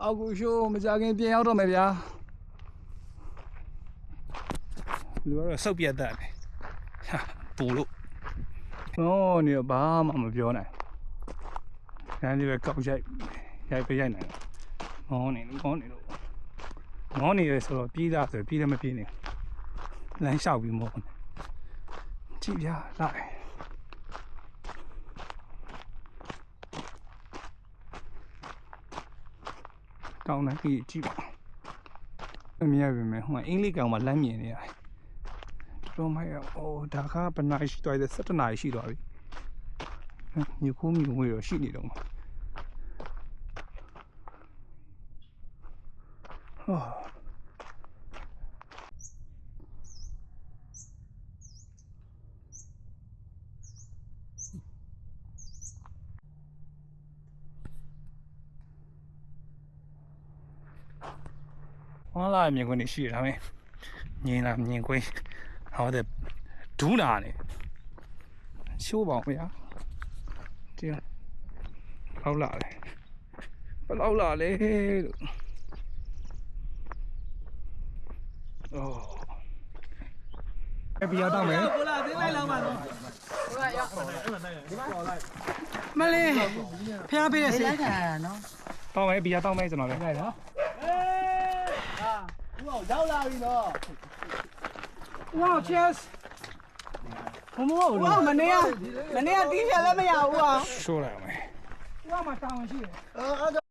အောက်ကိုရှိုးမကြခင်ပြင်ရောက်တော့မယ်ဗျာလူကတော့စုပ်ပြတ်တတ်တယ်ဟာပူလို့ဟောနေဘာမှမပြောနိုင်ဒါလေးပဲကောက်ရိုက်ပေးရိုက်နိုင်မောနေလို့ရဆိုတော့ပြေးတာဆိုပြေးတယ်မပြေးနေလမ်းလျှောက်ပြီးမောနေကြည့်ဗျာလိုက်တောင်းနိုင်ကြည့်ပါအမြဲပဲမယ်ဟိုအင်္ဂလိပ်ကောင်မှလမ်းမြင်နေရတယ်တော်မိုက်အိုးဒါကဘယ်နာရှိသွားလဲ17နာရီရှိသွားပြီညခိုးမြူငွေတော့ရှိနေတော့မှာဟောလာမြင်ခွင့်ရှိရတာပဲညင်လာမြင်ခွင့်ဟောတဲ့ဒူးနာနေရှိုးပါအောင်ဗျာဒီလောက်လာလေဘယ်လောက်လာလဲလို့အိုးပြရတော့မယ်ကိုလာသေးလိုက်လောက်ပါတော့ကိုလာရောက်မလေးဖျားပေးရစီလိုက်ခါရနော်တော့မယ်ပြရတော့မယ်ကျွန်တော်လည်းလိုက်နော်ရောက်လာပြီနော် Wow cheers ဘုံမောလို့မနေ့ကတီးချက်လည်းမရဘူးอ่ะရှိုးလိုက်မယ်သူကမှတောင်းရှိတယ်အဲ့ဒါ